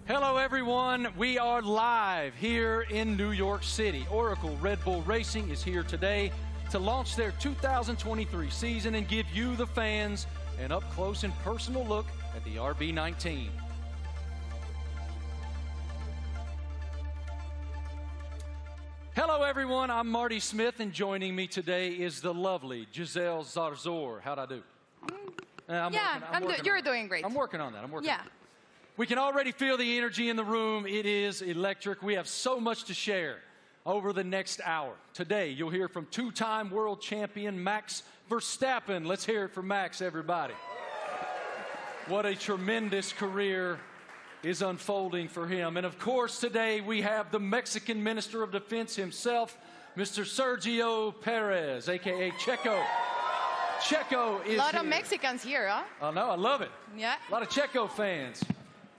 Hello, everyone. We are live here in New York City. Oracle Red Bull Racing is here today to launch their 2023 season and give you, the fans, an up-close and personal look at the RB19. Hello, everyone. I'm Marty Smith, and joining me today is the lovely Giselle Zarzor. How'd I do? You're doing great. I'm working on that. I'm working. Yeah. We can already feel the energy in the room. It is electric. We have so much to share over the next hour. Today, you'll hear from two-time world champion Max Verstappen. Let's hear it for Max, everybody. What a tremendous career is unfolding for him. And of course, today we have the Mexican Minister of Defense himself, Mr. Sergio Perez, a.k.a. Checo. Checo is here. A lot of Mexicans here, huh? I know, I love it. Yeah. A lot of Checo fans.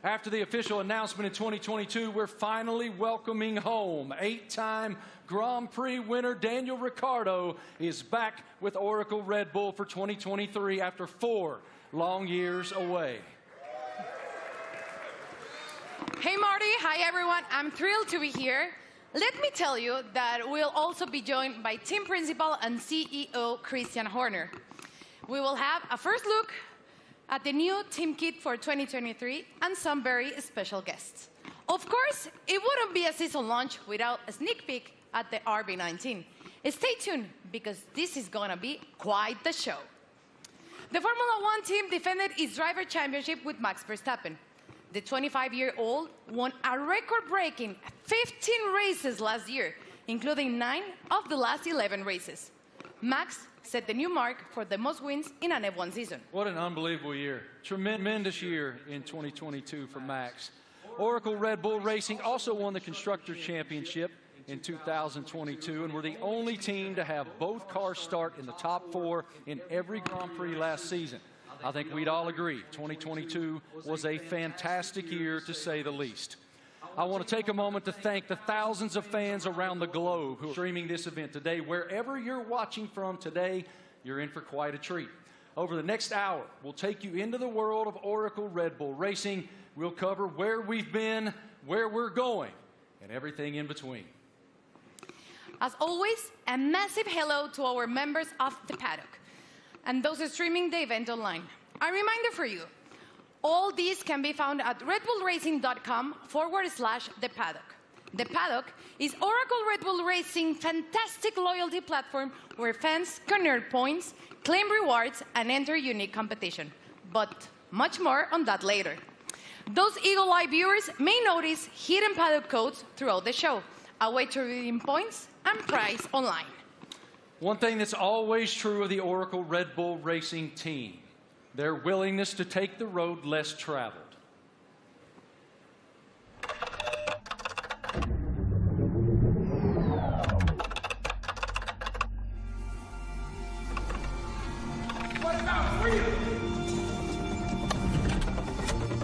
After the official announcement in 2022, we're finally welcoming home. 8-time Grand Prix winner Daniel Ricciardo is back with Oracle Red Bull for 2023 after 4 long years away. Hey, Marty. Hi, everyone. I'm thrilled to be here. Let me tell you that we'll also be joined by team principal and CEO Christian Horner. We will have a first look at the new team kit for 2023 and some very special guests. Of course, it wouldn't be a season launch without a sneak peek at the RB19. Stay tuned, because this is going to be quite the show. The Formula One team defended its driver championship with Max Verstappen. The 25-year-old won a record-breaking 15 races last year, including 9 of the last 11 races. Max set the new mark for the most wins in an F1 season. What an unbelievable year. Tremendous year in 2022 for Max. Oracle Red Bull Racing also won the Constructors' Championship in 2022, and were the only team to have both cars start in the top 4 in every Grand Prix last season. I think we'd all agree 2022 was a fantastic year, to say the least. I want to take a moment to thank the thousands of fans around the globe who are streaming this event today. Wherever you're watching from today, you're in for quite a treat. Over the next hour, we'll take you into the world of Oracle Red Bull Racing. We'll cover where we've been, where we're going, and everything in between. As always, a massive hello to our members of the paddock and those streaming the event online. A reminder for you, all these can be found at redbullracing.com/the paddock. The Paddock is Oracle Red Bull Racing's fantastic loyalty platform where fans can earn points, claim rewards, and enter unique competition. But much more on that later. Those Eagle Eye viewers may notice hidden paddock codes throughout the show, a way to redeem points and prize online. One thing that's always true of the Oracle Red Bull Racing team: their willingness to take the road less traveled.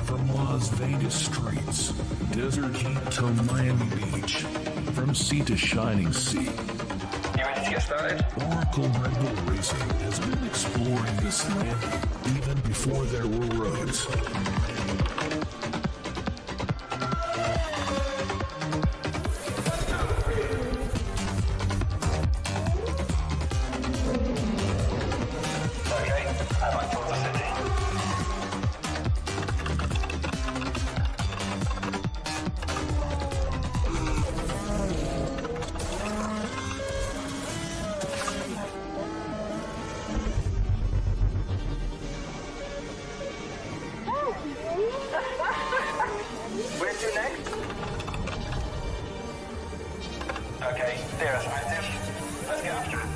From Las Vegas streets, desert heat to Miami Beach, from sea to shining sea, You ready to get started? Oracle Red Bull Racing has been exploring this land even before there were roads. Okay, I'm on towards the city. Where to next? Okay, there's active. Let's get after it.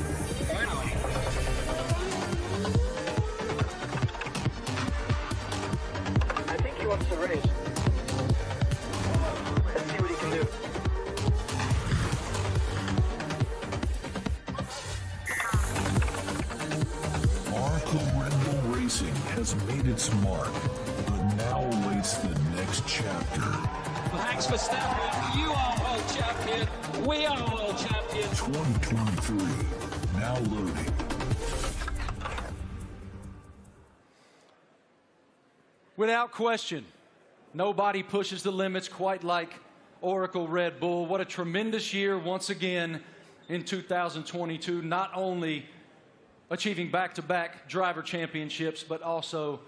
Finally. I think he wants to race. Let's see what he can do. Oracle Red Bull Racing has made its mark, but now awaits the next chapter. Max Verstappen, you are world champion. We are world champions. 2023, now loading. Without question, Nobody pushes the limits quite like Oracle Red Bull. What a tremendous year once again in 2022, not only achieving back-to-back driver championships, but also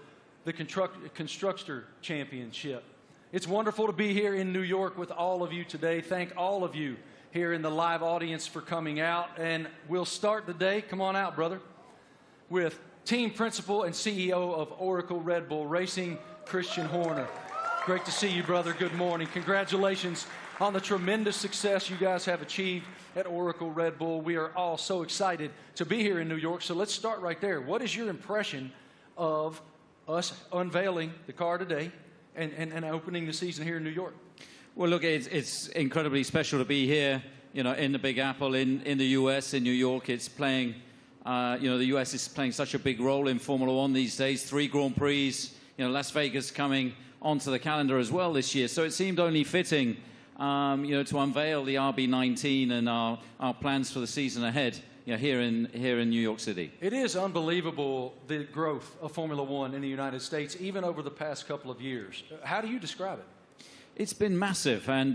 the constructor championship. It's wonderful to be here in New York with all of you today. Thank all of you here in the live audience for coming out. And we'll start the day, come on out, brother, with team principal and CEO of Oracle Red Bull Racing, Christian Horner. Great to see you, brother. Good morning. Congratulations on the tremendous success you guys have achieved at Oracle Red Bull. We are all so excited to be here in New York. So let's start right there. What is your impression of us unveiling the car today and opening the season here in New York? Well, look, it's incredibly special to be here, you know, in the Big Apple, in the U.S., in New York. It's playing, you know, the U.S. is playing such a big role in Formula One these days. 3 Grand Prix, you know, Las Vegas coming onto the calendar as well this year. So it seemed only fitting, you know, to unveil the RB19 and our plans for the season ahead, you know, here in New York City. It is unbelievable, the growth of Formula One in the United States, even over the past couple of years. How do you describe it? It's been massive, and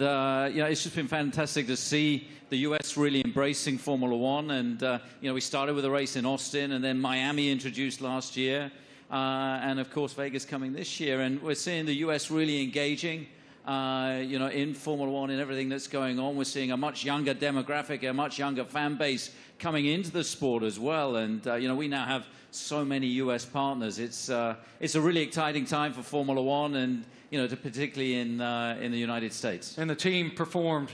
you know, it's just been fantastic to see the U.S. really embracing Formula One. And you know, we started with a race in Austin, and then Miami introduced last year, and of course Vegas coming this year. And we're seeing the U.S. really engaging, you know, in Formula One and everything that's going on. We're seeing a much younger demographic, a much younger fan base coming into the sport as well. And you know, we now have so many U.S. partners. It's a really exciting time for Formula One, and you know, particularly in the United States. And the team performed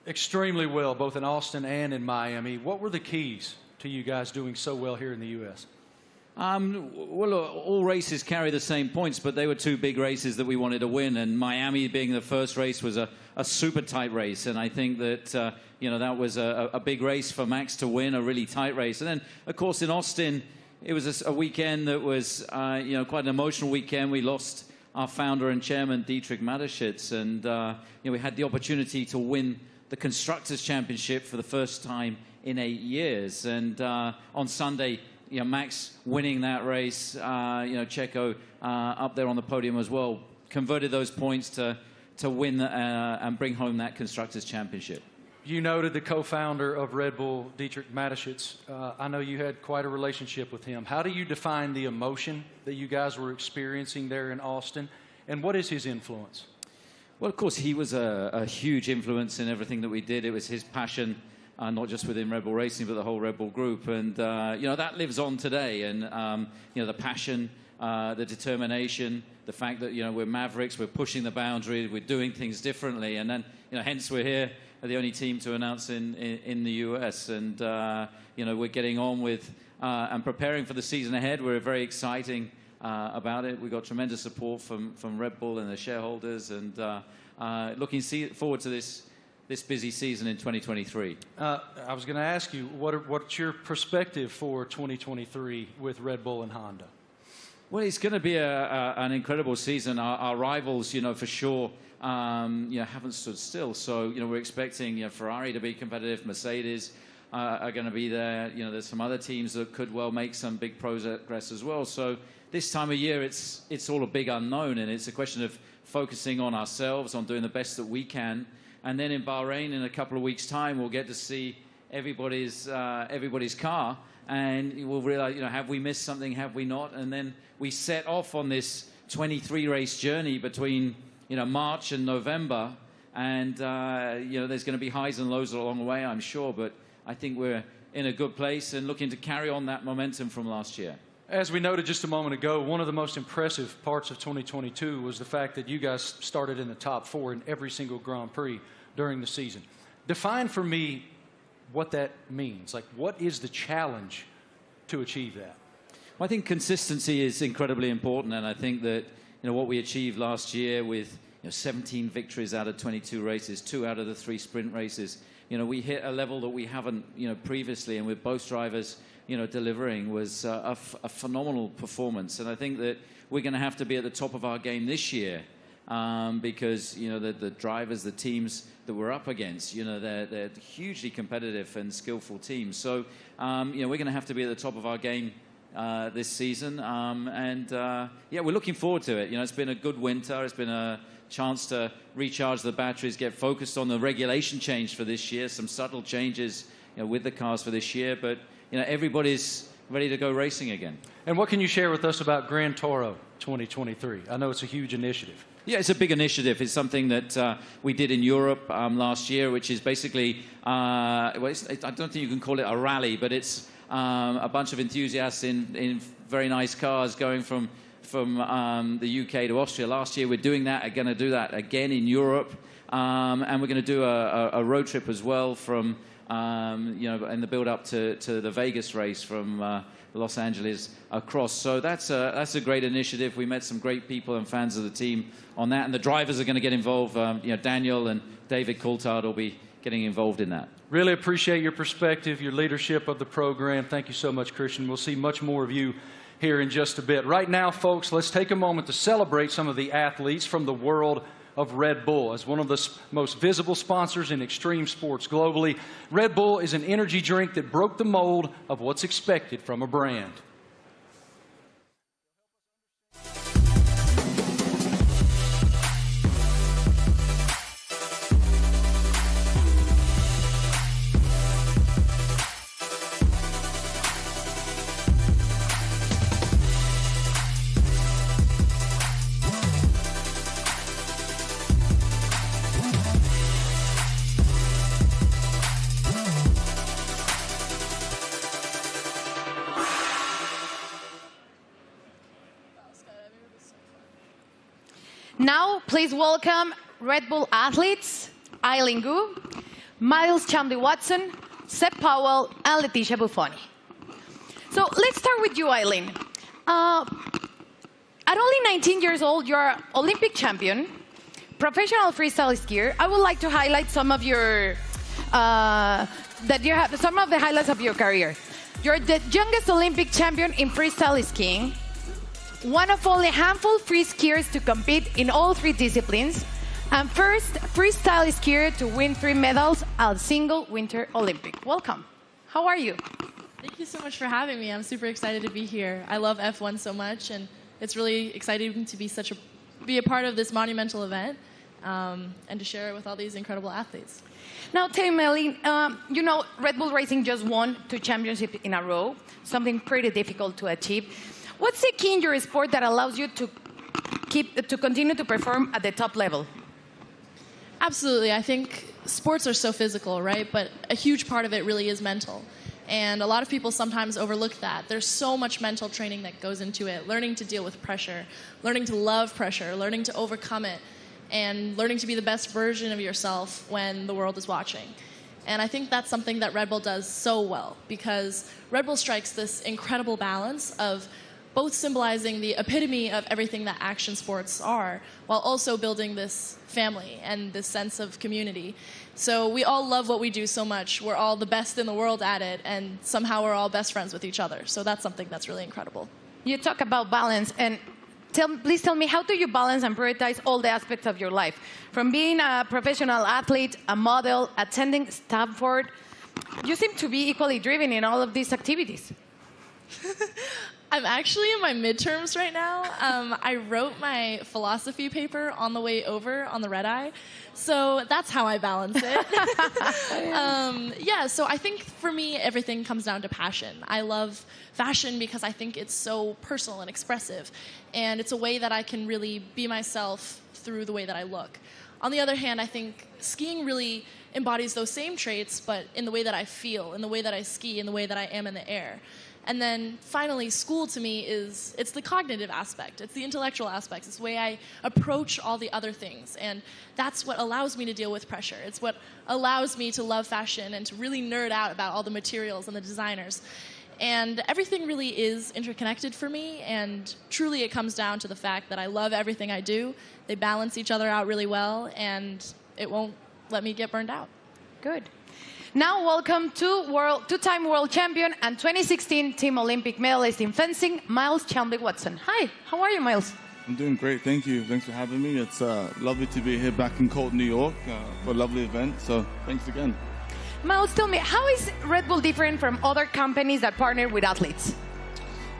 extremely well, both in Austin and in Miami. What were the keys to you guys doing so well here in the U.S.? Well, all races carry the same points, but they were 2 big races that we wanted to win. And Miami being the first race was a super tight race. And I think that, you know, that was a big race for Max to win, a really tight race. And then, of course, in Austin, it was a weekend that was, you know, quite an emotional weekend. We lost our founder and chairman, Dietrich Mateschitz. And, you know, we had the opportunity to win the Constructors' Championship for the first time in 8 years. And on Sunday, you know, Max winning that race, you know, Checo up there on the podium as well, converted those points to win and bring home that Constructors' Championship. You noted the co-founder of Red Bull, Dietrich Mateschitz. I know you had quite a relationship with him. How do you define the emotion that you guys were experiencing there in Austin, and what is his influence? Well, of course, he was a huge influence in everything that we did. It was his passion, not just within Red Bull Racing, but the whole Red Bull group. And, you know, that lives on today. And, you know, the passion, the determination, the fact that, you know, we're mavericks, we're pushing the boundary, we're doing things differently. And then, you know, hence we're here, the only team to announce in the US. And, you know, we're getting on with and preparing for the season ahead. We're very exciting about it. We've got tremendous support from Red Bull and the shareholders, and looking forward to this busy season in 2023. I was going to ask you, what's your perspective for 2023 with Red Bull and Honda? Well, it's going to be an incredible season. Our rivals, you know, for sure, you know, haven't stood still. So, you know, we're expecting, you know, Ferrari to be competitive. Mercedes are going to be there. You know, there's some other teams that could well make some big progress as well. So this time of year, it's all a big unknown, and it's a question of focusing on ourselves, on doing the best that we can. And then in Bahrain, in a couple of weeks' time, we'll get to see everybody's car, and we'll realize, you know, have we missed something, have we not? And then we set off on this 23-race journey between, you know, March and November, and you know, there's going to be highs and lows along the way, I'm sure, but I think we're in a good place and looking to carry on that momentum from last year. As we noted just a moment ago, one of the most impressive parts of 2022 was the fact that you guys started in the top 4 in every single Grand Prix during the season. Define for me what that means. Like, what is the challenge to achieve that? Well, I think consistency is incredibly important, and I think that, you know, what we achieved last year with, you know, 17 victories out of 22 races, 2 out of the 3 sprint races, you know, we hit a level that we haven't, you know, previously, and with both drivers, you know, delivering was a phenomenal performance. And I think that we're going to have to be at the top of our game this year, because, you know, the drivers, the teams that we're up against, you know, they're hugely competitive and skillful teams. So, you know, we're going to have to be at the top of our game this season. Yeah, we're looking forward to it. You know, it's been a good winter. It's been a chance to recharge the batteries, get focused on the regulation change for this year, some subtle changes, you know, with the cars for this year. But, you know, everybody's ready to go racing again. And what can you share with us about Gran Toro 2023? I know it's a huge initiative. Yeah, it's a big initiative. It's something that we did in Europe last year, which is basically, I don't think you can call it a rally, but it's a bunch of enthusiasts in very nice cars going from the UK to Austria. Last year, we're doing that. We're going to do that again in Europe, and we're going to do a road trip as well from, you know, in the build-up to the Vegas race from Los Angeles across. So that's a great initiative. We met some great people and fans of the team on that, and the drivers are going to get involved. You know, Daniel and David Coulthard will be getting involved in that. Really appreciate your perspective, your leadership of the program. Thank you so much, Christian. We'll see much more of you here in just a bit. Right now, folks, let's take a moment to celebrate some of the athletes from the world of Red Bull. As one of the most visible sponsors in extreme sports globally, Red Bull is an energy drink that broke the mold of what's expected from a brand. Now, please welcome Red Bull athletes, Eileen Gu, Miles Chamley-Watson, Seb Powell, and Leticia Buffoni. So let's start with you, Eileen. At only 19 years old, you're an Olympic champion, professional freestyle skier. I would like to highlight some of your some of the highlights of your career. You're the youngest Olympic champion in freestyle skiing, one of only a handful free skiers to compete in all three disciplines, and first freestyle skier to win 3 medals at a single Winter Olympic. Welcome. How are you? Thank you so much for having me. I'm super excited to be here. I love F1 so much, and it's really exciting to be a part of this monumental event and to share it with all these incredible athletes. Now, tell me, Eileen, you know, Red Bull Racing just won 2 championships in a row, something pretty difficult to achieve. What's the key in your sport that allows you to continue to perform at the top level? Absolutely. I think sports are so physical, right? But a huge part of it really is mental. And a lot of people sometimes overlook that. There's so much mental training that goes into it, learning to deal with pressure, learning to love pressure, learning to overcome it, and learning to be the best version of yourself when the world is watching. And I think that's something that Red Bull does so well, because Red Bull strikes this incredible balance of both symbolizing the epitome of everything that action sports are, while also building this family and this sense of community. So we all love what we do so much. We're all the best in the world at it, and somehow we're all best friends with each other. So that's something that's really incredible. You talk about balance, and please tell me, how do you balance and prioritize all the aspects of your life? From being a professional athlete, a model, attending Stanford, you seem to be equally driven in all of these activities. I'm actually in my midterms right now. I wrote my philosophy paper on the way over on the red eye, so that's how I balance it. Yeah, so I think for me, everything comes down to passion. I love fashion because I think it's so personal and expressive, and it's a way that I can really be myself through the way that I look. On the other hand, I think skiing really embodies those same traits, but in the way that I feel, in the way that I ski, in the way that I am in the air. And then finally, school to me it's the cognitive aspect, it's the intellectual aspects, it's the way I approach all the other things. And that's what allows me to deal with pressure. It's what allows me to love fashion and to really nerd out about all the materials and the designers. And everything really is interconnected for me, and truly it comes down to the fact that I love everything I do. They balance each other out really well, and it won't let me get burned out. Good. Now, welcome to two-time world champion and 2016 Team Olympic medalist in fencing, Miles Chamley-Watson. Hi, how are you, Miles? I'm doing great, thank you. Thanks for having me. It's lovely to be here back in cold New York for a lovely event, so thanks again. Miles, tell me, how is Red Bull different from other companies that partner with athletes?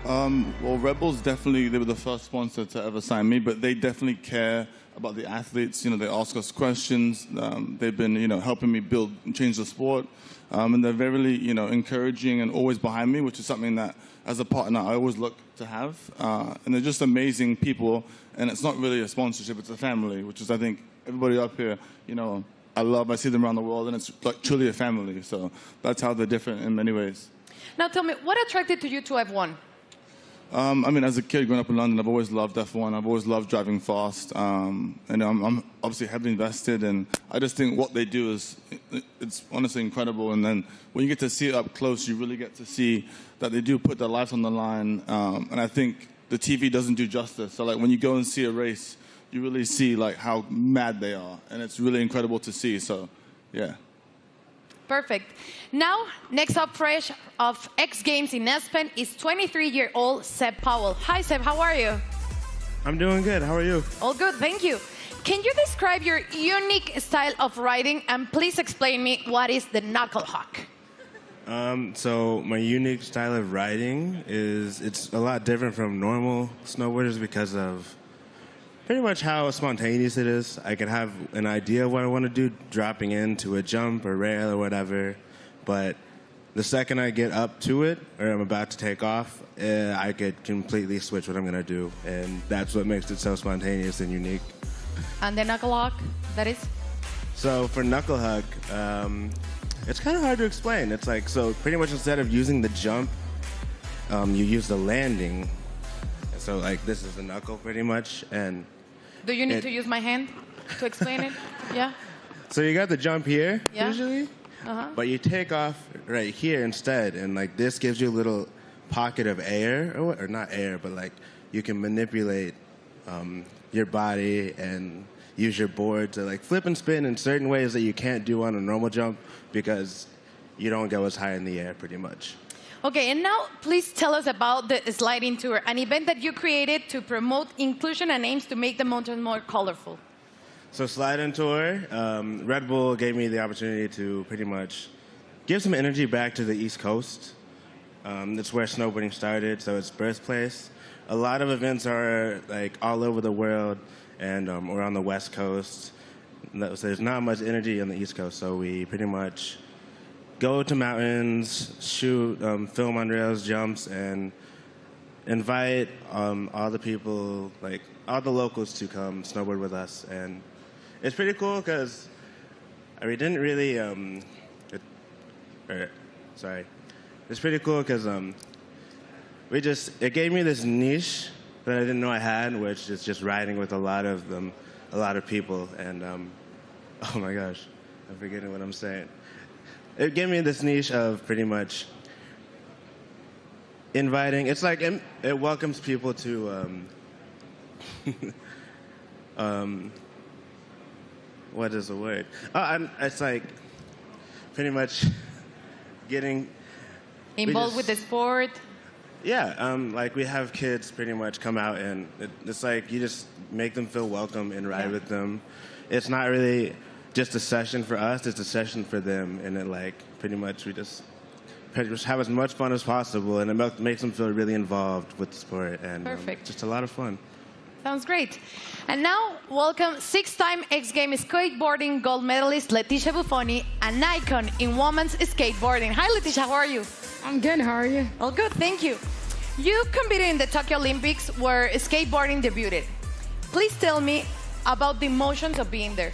Well, Red Bulls definitely, they were the first sponsor to ever sign me, but they definitely care about the athletes. You know, they ask us questions. They've been, helping me build and change the sport. And they're very, encouraging and always behind me, which is something that, as a partner, I always look to have. And they're just amazing people. And it's not really a sponsorship, it's a family, which is, I think, everybody up here, I see them around the world, and it's like truly a family. So that's how they're different in many ways. Now tell me, what attracted you to F1? As a kid growing up in London, I've always loved F1. I've always loved driving fast. And I'm obviously heavily invested, and I just think what they do it's honestly incredible. And then when you get to see it up close, you really get to see that they do put their lives on the line. And I think the TV doesn't do justice. So like when you go and see a race, you really see like how mad they are, and it's really incredible to see. So, yeah. Perfect. Now, next up fresh of X Games in Aspen is 23-year-old Seb Powell. Hi, Seb. How are you? I'm doing good. How are you? All good. Thank you. Can you describe your unique style of riding, and please explain me what is the knuckle hawk? So my unique style of riding it's a lot different from normal snowboarders because of pretty much how spontaneous it is. I can have an idea of what I want to do dropping into a jump or rail or whatever, but the second I get up to it or I'm about to take off, I could completely switch what I'm going to do, and that's what makes it so spontaneous and unique. And the knuckle hawk, that is? So for knuckle hug, it's kind of hard to explain. It's like, so pretty much instead of using the jump, you use the landing. So like this is the knuckle pretty much, and do you need to use my hand to explain it? Yeah. So you got the jump here, yeah. Usually, but you take off right here instead, and like this gives you a little pocket of air, or not air, but like you can manipulate your body and use your board to like flip and spin in certain ways that you can't do on a normal jump because you don't go as high in the air pretty much. Okay, and now please tell us about the sliding tour, an event that you created to promote inclusion and aims to make the mountain more colorful. So sliding tour, Red Bull gave me the opportunity to pretty much give some energy back to the East Coast. That's where snowboarding started, so it's birthplace. A lot of events are like all over the world, and we're on the West Coast. So there's not much energy on the East Coast, so we pretty much go to mountains, shoot, film on rails, jumps, and invite all the people, like all the locals, to come snowboard with us. And it's pretty cool because we didn't really. It's pretty cool because it gave me this niche that I didn't know I had, which is just riding with a lot of people. And oh my gosh, I'm forgetting what I'm saying. It gave me this niche of pretty much inviting. It's like it welcomes people to what is the word? It's like pretty much getting involved with the sport. Yeah, like we have kids pretty much come out, and it's like you just make them feel welcome and ride with them. It's not really just a session for us, it's a session for them, and then like pretty much we just have as much fun as possible, and it makes them feel really involved with the sport, and just a lot of fun. Sounds great. And now, welcome 6-time X Games skateboarding gold medalist Leticia Buffoni, an icon in women's skateboarding. Hi, Leticia, how are you? I'm good, how are you? All good, thank you. You competed in the Tokyo Olympics where skateboarding debuted. Please tell me about the emotions of being there.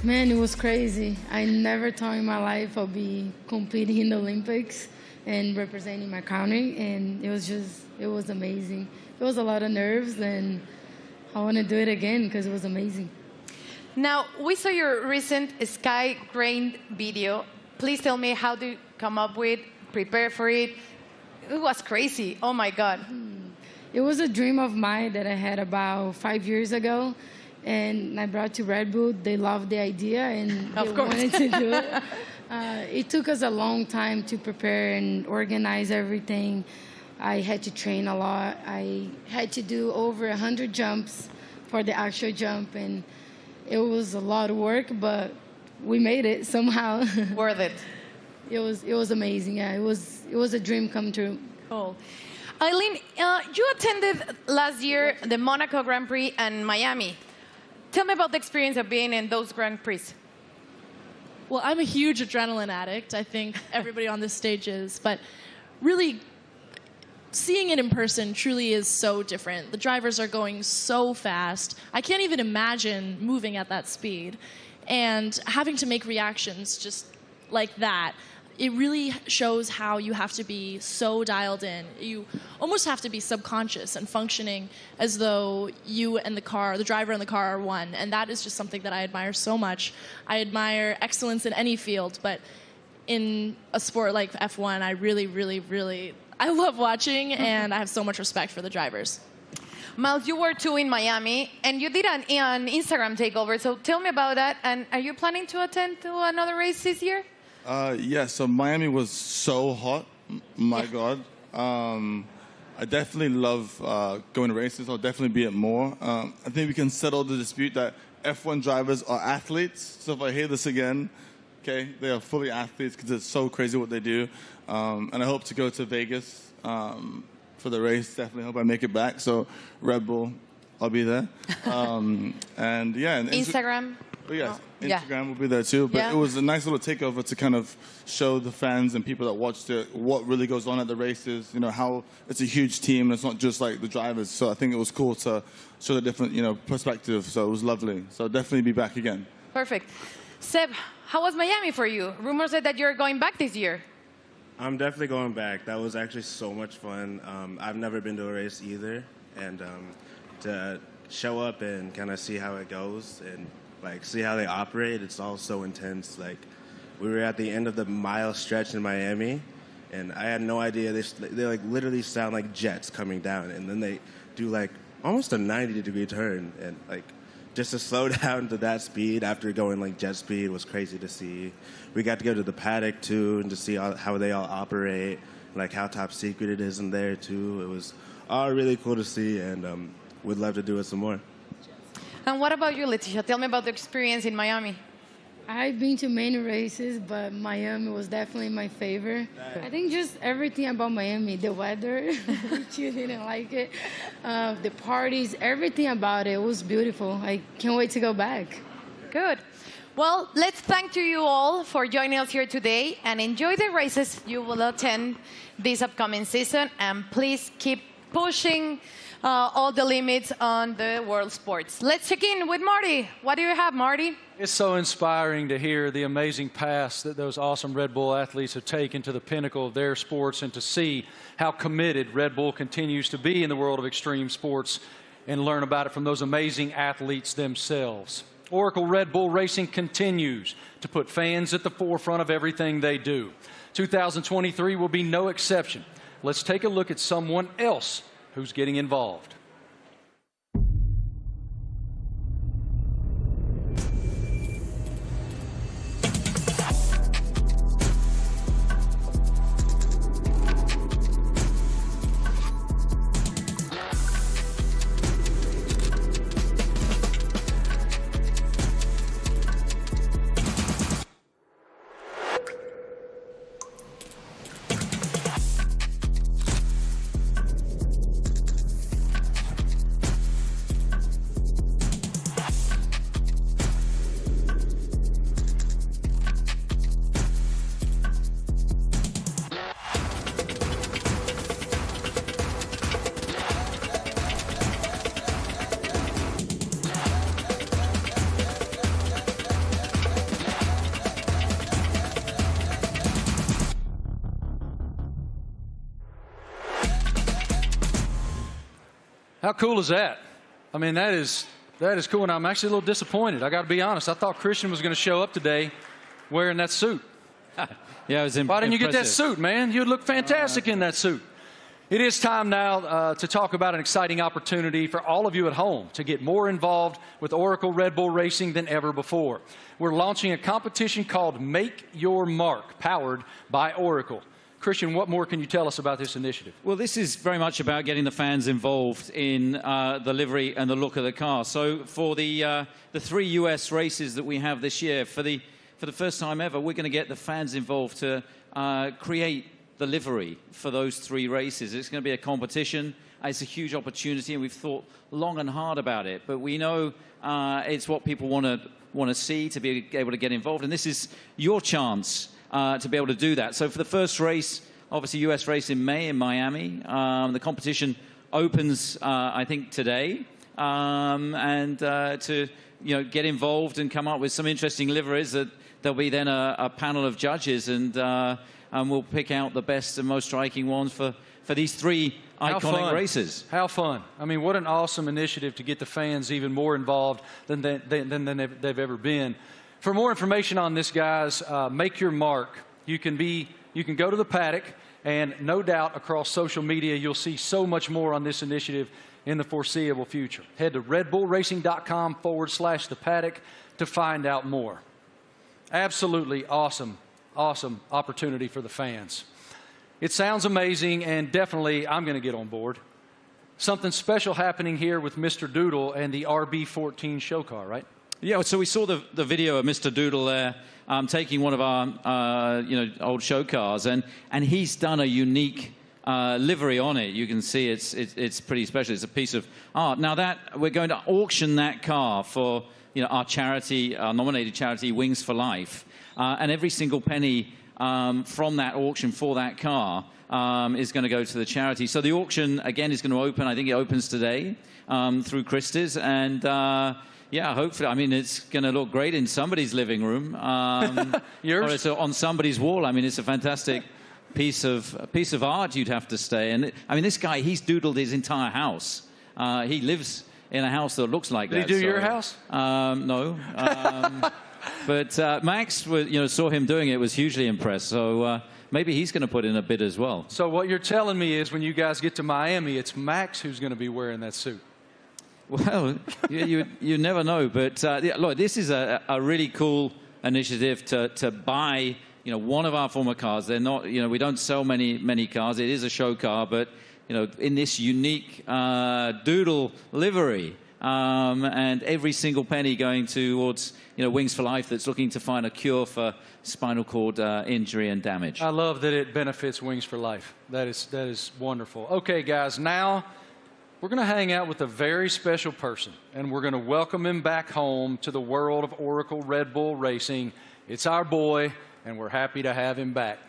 Man, it was crazy. I never thought in my life I'd be competing in the Olympics and representing my country, and it was amazing. It was a lot of nerves, and I want to do it again because it was amazing. Now, we saw your recent Sky Grain video. Please tell me how to come up with, prepare for it. It was crazy. Oh, my God. It was a dream of mine that I had about 5 years ago, and I brought to Red Bull. They loved the idea, and they wanted to do it. It took us a long time to prepare and organize everything. I had to train a lot. I had to do over 100 jumps for the actual jump, and it was a lot of work, but we made it somehow. Worth it. It was amazing. Yeah, it was a dream come true. Cool. Eileen, you attended last year the Monaco Grand Prix and Miami. Tell me about the experience of being in those Grand Prix. Well, I'm a huge adrenaline addict. I think everybody on this stage is. But really, seeing it in person truly is so different. The drivers are going so fast. I can't even imagine moving at that speed. And having to make reactions just like that, it really shows how you have to be so dialed in. You almost have to be subconscious and functioning as though you and the car, the driver and the car are one. And that is just something that I admire so much. I admire excellence in any field, but in a sport like F1, I really, I love watching, and I have so much respect for the drivers. Miles, you were too in Miami, and you did an Instagram takeover. So tell me about that. And are you planning to attend to another race this year? Yeah, so Miami was so hot. My God. I definitely love going to races. I'll definitely be at more. I think we can settle the dispute that F1 drivers are athletes. So if I hear this again, okay, they are fully athletes because it's so crazy what they do. And I hope to go to Vegas for the race. Definitely hope I make it back. So Red Bull, I'll be there. And yeah. And Instagram? Oh, yes, Instagram will be there too. But it was a nice little takeover to kind of show the fans and people that watched it what really goes on at the races. You know, how it's a huge team and it's not just like the drivers. So I think it was cool to show the different, perspective. So it was lovely. So I'll definitely be back again. Perfect. Seb, how was Miami for you? Rumors said that you're going back this year. I'm definitely going back. That was actually so much fun. I've never been to a race either. And to show up and kind of see how it goes and see how they operate, it's all so intense. We were at the end of the mile stretch in Miami, and I had no idea. They literally sound like jets coming down, and then they do almost a 90-degree turn, and just to slow down to that speed after going jet speed was crazy to see. We got to go to the paddock too, and to see how they all operate, how top secret it is in there too. It was all really cool to see, and we'd love to do it some more. And what about you, Leticia? Tell me about the experience in Miami. I've been to many races, but Miami was definitely my favorite. I think just everything about Miami, the weather, which you didn't like it, the parties, everything about it was beautiful. I can't wait to go back. Good. Well, let's thank you all for joining us here today and enjoy the races you will attend this upcoming season. And please keep pushing all the limits on the world sports. Let's check in with Marty. What do you have, Marty? It's so inspiring to hear the amazing paths that those awesome Red Bull athletes have taken to the pinnacle of their sports, and to see how committed Red Bull continues to be in the world of extreme sports and learn about it from those amazing athletes themselves. Oracle Red Bull Racing continues to put fans at the forefront of everything they do. 2023 will be no exception. Let's take a look at someone else who's getting involved. How cool is that? I mean, that is cool, and I'm actually a little disappointed. I got to be honest. I thought Christian was going to show up today wearing that suit. Yeah, it was impressive. Why didn't you get that suit, man? You'd look fantastic in that suit. It is time now to talk about an exciting opportunity for all of you at home to get more involved with Oracle Red Bull Racing than ever before. We're launching a competition called Make Your Mark, powered by Oracle. Christian, what more can you tell us about this initiative? Well, this is very much about getting the fans involved in the livery and the look of the car. So for the 3 US races that we have this year, for the first time ever, we're going to get the fans involved to create the livery for those 3 races. It's going to be a competition. It's a huge opportunity, and we've thought long and hard about it. But we know it's what people want to see, to be able to get involved. And this is your chance to be able to do that. So for the first race, obviously US race in May in Miami, the competition opens, I think, today. And to get involved and come up with some interesting liveries, that there'll be then a panel of judges, and we'll pick out the best and most striking ones for these 3 iconic races. How fun. I mean, what an awesome initiative to get the fans even more involved than they've ever been. For more information on this, guys, make your mark. You can go to the paddock, and no doubt across social media you'll see so much more on this initiative in the foreseeable future. Head to redbullracing.com/the paddock to find out more. Absolutely awesome opportunity for the fans. It sounds amazing, and definitely I'm going to get on board. Something special happening here with Mr. Doodle and the RB14 show car, right? Yeah, so we saw the video of Mr. Doodle there taking one of our old show cars, and he's done a unique livery on it. You can see it's pretty special. It's a piece of art. Now that we're going to auction that car for our charity, our nominated charity, Wings for Life, and every single penny from that auction for that car is going to go to the charity. So the auction again is going to open. I think it opens today through Christie's, and yeah, hopefully. I mean, it's going to look great in somebody's living room. Yours? Or it's on somebody's wall. I mean, it's a fantastic piece of art. You'd have to say. And I mean, this guy, he's doodled his entire house. He lives in a house that looks like that. Did he do your house? No. But Max, saw him doing it, was hugely impressed. So maybe he's going to put in a bid as well. So what you're telling me is when you guys get to Miami, it's Max who's going to be wearing that suit. Well, you never know. But yeah, look, this is a really cool initiative to buy one of our former cars. They're not, we don't sell many cars. It is a show car, but in this unique doodle livery. And every single penny going towards Wings for Life, that's looking to find a cure for spinal cord injury and damage. I love that it benefits Wings for Life. That is wonderful. Okay, guys, now we're going to hang out with a very special person, and we're going to welcome him back home to the world of Oracle Red Bull Racing. It's our boy, and we're happy to have him back.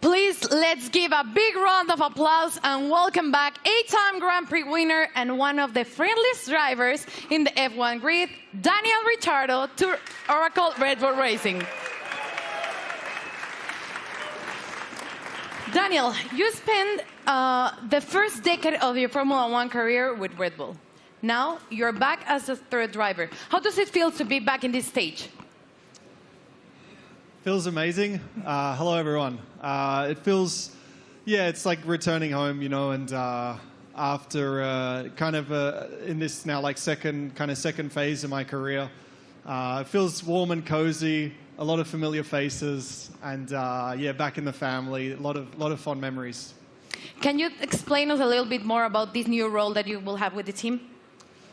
Please, let's give a big round of applause and welcome back 8-time Grand Prix winner and one of the friendliest drivers in the F1 grid, Daniel Ricciardo, to Oracle Red Bull Racing. Daniel, you spent the first decade of your Formula One career with Red Bull. Now you're back as a third driver. How does it feel to be back in this stage? Feels amazing. Hello, everyone. It feels, it's like returning home, and after in this now second phase of my career, it feels warm and cozy, a lot of familiar faces, and back in the family, a lot of fond memories. Can you explain us a little bit more about this new role that you will have with the team?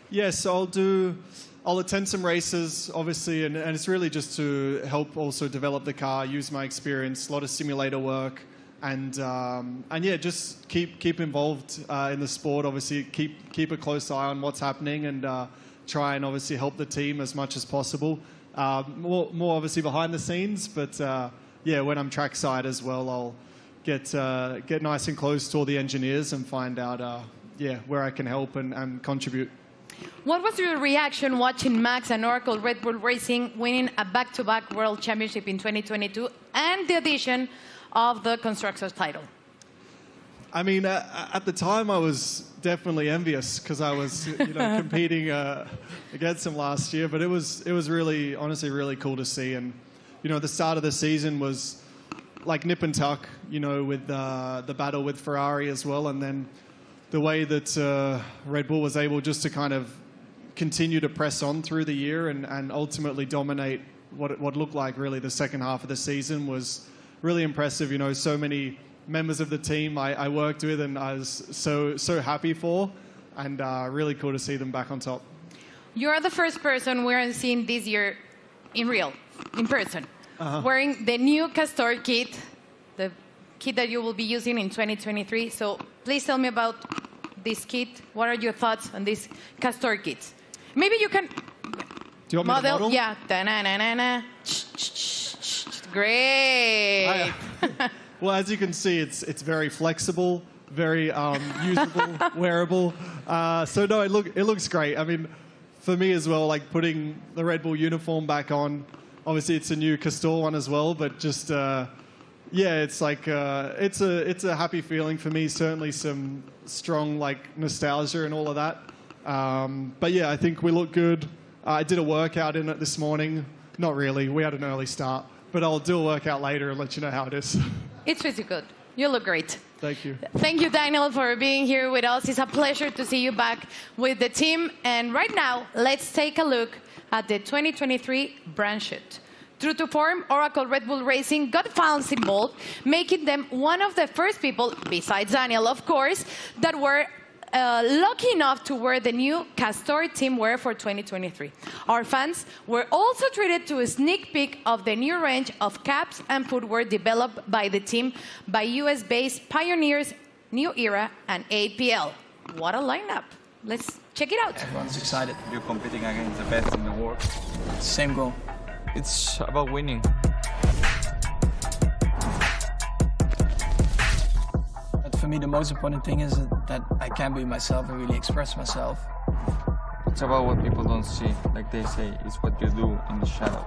Yes, I'll attend some races, obviously, and it's really just to help also develop the car, use my experience, a lot of simulator work, and just keep involved in the sport. Obviously, keep a close eye on what's happening, and try and obviously help the team as much as possible. More obviously behind the scenes, but when I'm trackside as well, I'll get nice and close to all the engineers and find out where I can help and contribute. What was your reaction watching Max and Oracle Red Bull Racing winning a back-to-back World Championship in 2022 and the addition of the Constructors title? I mean, at the time I was definitely envious because I was competing against them last year, but it was really, honestly, really cool to see. And the start of the season was like nip and tuck, with the battle with Ferrari as well, and then the way that Red Bull was able just to kind of continue to press on through the year and ultimately dominate what looked like really the second half of the season was really impressive. So many members of the team I worked with and I was so happy for, and really cool to see them back on top. You're the first person we're seeing this year in person, wearing the new Castor kit, the kit that you will be using in 2023. So please tell me about this kit. What are your thoughts on this Castor kit? Maybe you can Do you want me to model? Yeah. Da-na-na-na-na. Great. Well, as you can see, it's very flexible, very usable, wearable. So no, it looks great. I mean, for me as well, like putting the Red Bull uniform back on. Obviously, it's a new Castor one as well, but just yeah, it's like it's a happy feeling for me. Certainly, some strong like nostalgia and all of that. But yeah, I think we look good. I did a workout in it this morning. Not really. We had an early start, but I'll do a workout later and let you know how it is. It's pretty good. You look great. Thank you. Thank you, Daniel, for being here with us. It's a pleasure to see you back with the team. And right now, let's take a look at the 2023 brand shoot. True to form, Oracle Red Bull Racing got fans involved, making them one of the first people, besides Daniel, of course, that were lucky enough to wear the new Castor team wear for 2023. Our fans were also treated to a sneak peek of the new range of caps and footwear developed by the team by US-based pioneers New Era and APL. What a lineup. Let's check it out. Everyone's excited. You're competing against the best in the world. Same goal. It's about winning. But for me, the most important thing is that I can be myself and really express myself. It's about what people don't see. Like they say, it's what you do in the shadow.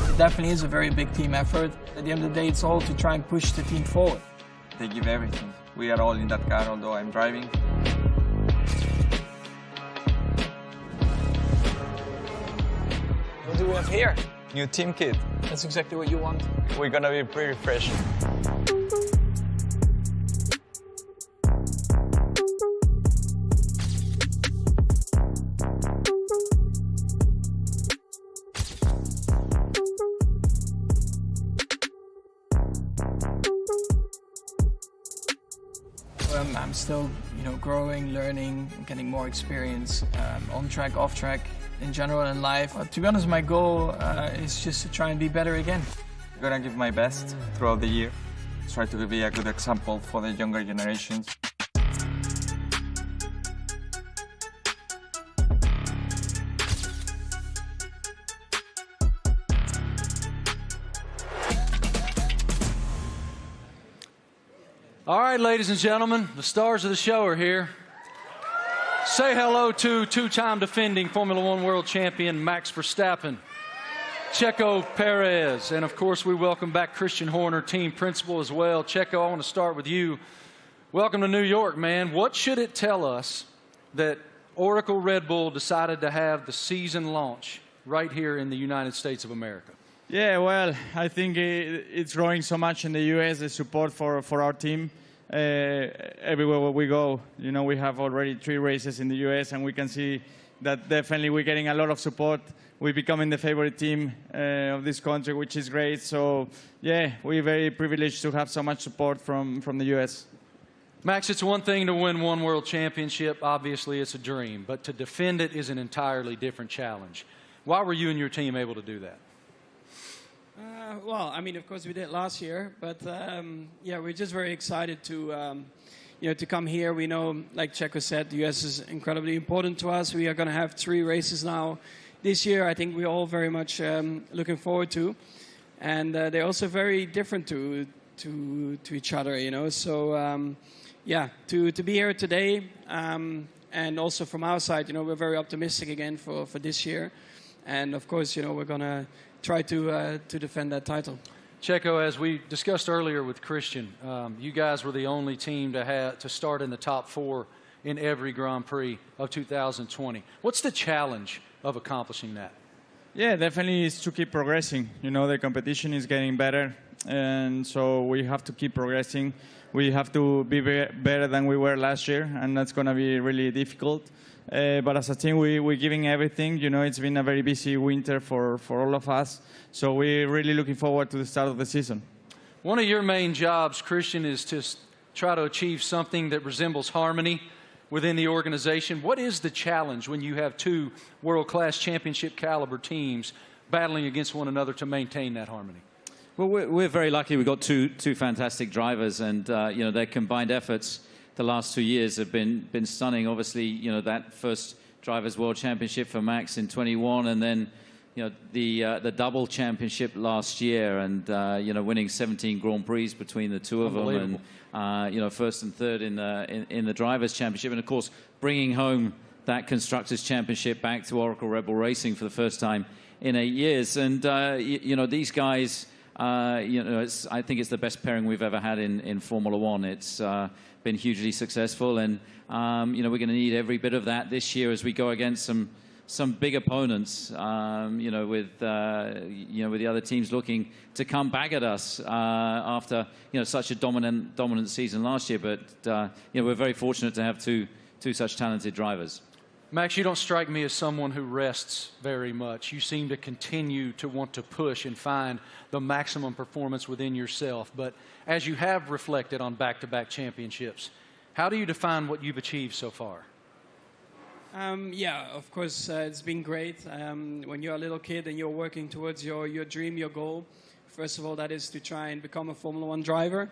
It definitely is a very big team effort. At the end of the day, it's all to try and push the team forward. They give everything. We are all in that car, although I'm driving. What do we have here? New team kit. That's exactly what you want. We're gonna be pretty fresh. I'm still, growing, learning, getting more experience on track, off track, in general in life. To be honest, my goal is just to try and be better again. I'm gonna give my best throughout the year. Try to be a good example for the younger generations. All right, ladies and gentlemen, the stars of the show are here. Say hello to two-time defending Formula One world champion Max Verstappen, Checo Perez, and of course we welcome back Christian Horner, team principal as well. Checo, I want to start with you. Welcome to New York, man. What should it tell us that Oracle Red Bull decided to have the season launch right here in the United States of America? Yeah, well, I think it's growing so much in the U.S., the support for our team. Everywhere where we go, we have already 3 races in the U.S., and we can see that definitely we're getting a lot of support. We're becoming the favorite team of this country, which is great. So, yeah, we're very privileged to have so much support from the U.S. Max, it's one thing to win one world championship. Obviously, it's a dream. But to defend it is an entirely different challenge. Why were you and your team able to do that? Well, I mean, of course we did last year, but yeah, we're just very excited to, to come here. We know, like Checo said, the US is incredibly important to us. We are going to have 3 races now this year. I think we're all very much looking forward to, and they're also very different to each other, So, yeah, to be here today, and also from our side, we're very optimistic again for this year, and of course, we're going to try to defend that title. Checo, as we discussed earlier with Christian, you guys were the only team to start in the top 4 in every Grand Prix of 2020. What's the challenge of accomplishing that? Yeah, definitely is to keep progressing. The competition is getting better, and so we have to keep progressing. We have to be better than we were last year, and that's going to be really difficult. But as a team, we're giving everything. It's been a very busy winter for all of us. So we're really looking forward to the start of the season. One of your main jobs, Christian, is to try to achieve something that resembles harmony within the organization. What is the challenge when you have two world-class championship caliber teams battling against one another to maintain that harmony? Well, we're very lucky. We've got two fantastic drivers, and you know, their combined efforts the last 2 years have been stunning. Obviously, you know, that first Drivers' World Championship for Max in 21, and then you know the double championship last year, and you know, winning 17 Grand Prix between the two of them, and you know, first and third in the Drivers' Championship, and of course bringing home that Constructors' Championship back to Oracle Red Bull Racing for the first time in 8 years. And you know, these guys, you know, I think it's the best pairing we've ever had in Formula One. It's been hugely successful, and you know, we're going to need every bit of that this year as we go against some big opponents. You know, with the other teams looking to come back at us after, you know, such a dominant season last year. But you know, we're very fortunate to have two such talented drivers. Max, you don't strike me as someone who rests very much. You seem to continue to want to push and find the maximum performance within yourself. But as you have reflected on back-to-back championships, how do you define what you've achieved so far? Yeah, of course, it's been great. When you're a little kid and you're working towards your dream, your goal, first of all, that is to try and become a Formula One driver.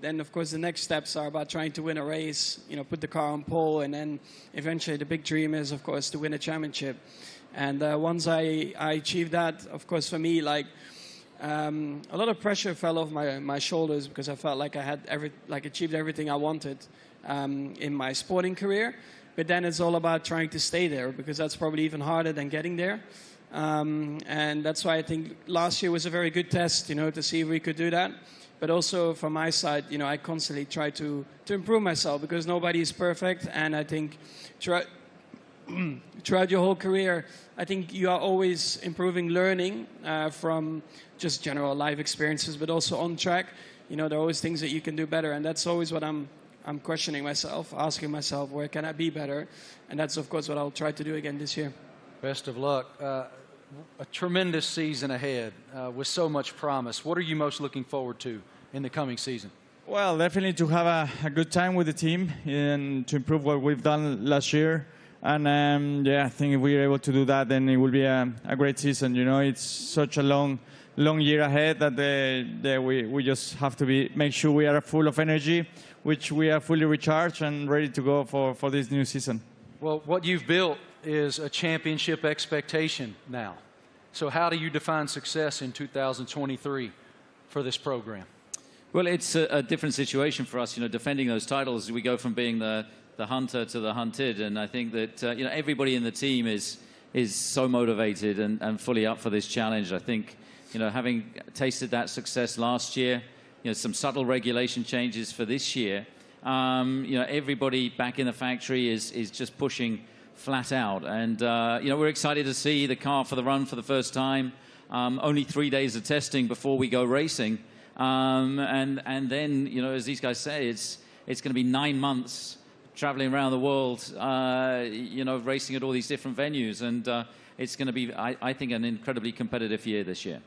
Then, of course, the next steps are about trying to win a race, you know, put the car on pole, and then eventually the big dream is, of course, to win a championship. And once I achieved that, of course, for me, like, a lot of pressure fell off my shoulders, because I felt like I had achieved everything I wanted in my sporting career. But then it's all about trying to stay there, because that's probably even harder than getting there. And that's why I think last year was a very good test, you know, to see if we could do that. But also from my side, you know, I constantly try to improve myself, because nobody is perfect. And I think throughout your whole career, I think you are always improving, learning from just general life experiences, but also on track. You know, there are always things that you can do better. And that's always what I'm questioning myself, asking myself, where can I be better? And that's, of course, what I'll try to do again this year. Best of luck. A tremendous season ahead with so much promise. What are you most looking forward to in the coming season? Well, definitely to have a good time with the team and to improve what we've done last year. And yeah, I think if we're able to do that, then it will be a great season. You know, it's such a long year ahead that we just have to make sure we are full of energy, which we are fully recharged and ready to go for this new season. Well, what you've built is a championship expectation now. So how do you define success in 2023 for this program? Well, it's a different situation for us. You know, defending those titles, we go from being the hunter to the hunted, and I think that you know, everybody in the team is so motivated and fully up for this challenge. I think, you know, having tasted that success last year, you know, some subtle regulation changes for this year, you know, everybody back in the factory is just pushing flat out. And, you know, we're excited to see the car for the run for the first time. Only 3 days of testing before we go racing. And then, you know, as these guys say, it's going to be 9 months traveling around the world, you know, racing at all these different venues. And it's going to be, I think, an incredibly competitive year this year.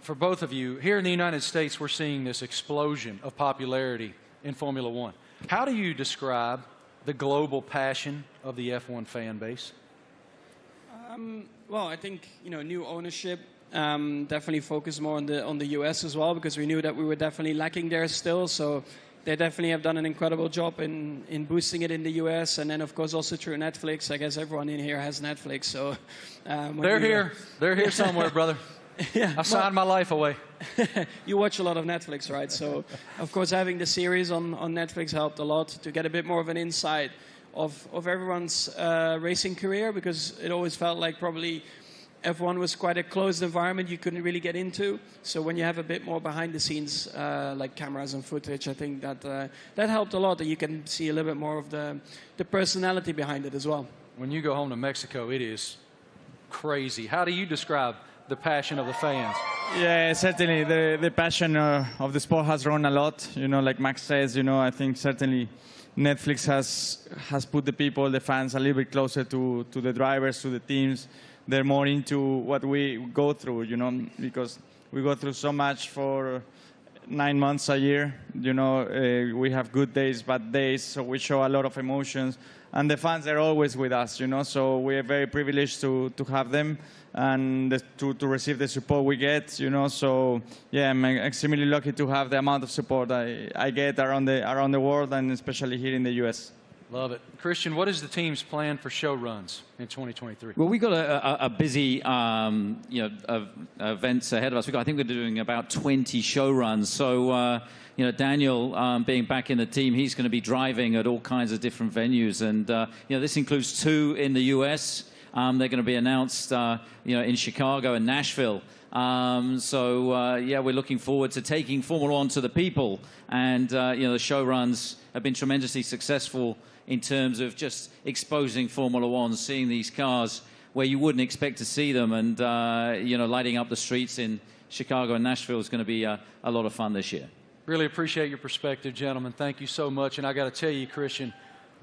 For both of you, here in the United States, we're seeing this explosion of popularity in Formula One. How do you describe the global passion of the F1 fan base? Well, I think, you know, new ownership definitely focused more on the US as well, because we knew that we were definitely lacking there still. So they definitely have done an incredible job in boosting it in the US, and then of course also through Netflix. I guess everyone in here has Netflix, so they're here somewhere, brother. Yeah, I signed my life away. You watch a lot of Netflix, right? So, of course, having the series on Netflix helped a lot to get a bit more of an insight of everyone's racing career, because it always felt like probably F1 was quite a closed environment you couldn't really get into. So when you have a bit more behind the scenes, like cameras and footage, I think that helped a lot, and you can see a little bit more of the personality behind it as well. When you go home to Mexico, it is crazy. How do you describe the passion of the fans? Yeah, certainly the passion of the sport has grown a lot. You know, like Max says, you know, I think certainly Netflix has put the people, the fans, a little bit closer to the drivers, to the teams. They're more into what we go through, you know, because we go through so much for 9 months a year. You know, we have good days, bad days, so we show a lot of emotions. And the fans are always with us, you know, so we are very privileged to have them and to receive the support we get, you know. So, yeah, I'm extremely lucky to have the amount of support I get around the world and especially here in the U.S. Love it. Christian, what is the team's plan for show runs in 2023? Well, we've got a busy events ahead of us. I think we're doing about 20 show runs. So, Daniel, being back in the team, he's going to be driving at all kinds of different venues. And, this includes 2 in the U.S. They're going to be announced, in Chicago and Nashville. We're looking forward to taking Formula One to the people. And, the show runs have been tremendously successful in terms of just exposing Formula One, seeing these cars where you wouldn't expect to see them. And, lighting up the streets in Chicago and Nashville is going to be a lot of fun this year. Really appreciate your perspective, gentlemen. Thank you so much. And I got to tell you, Christian,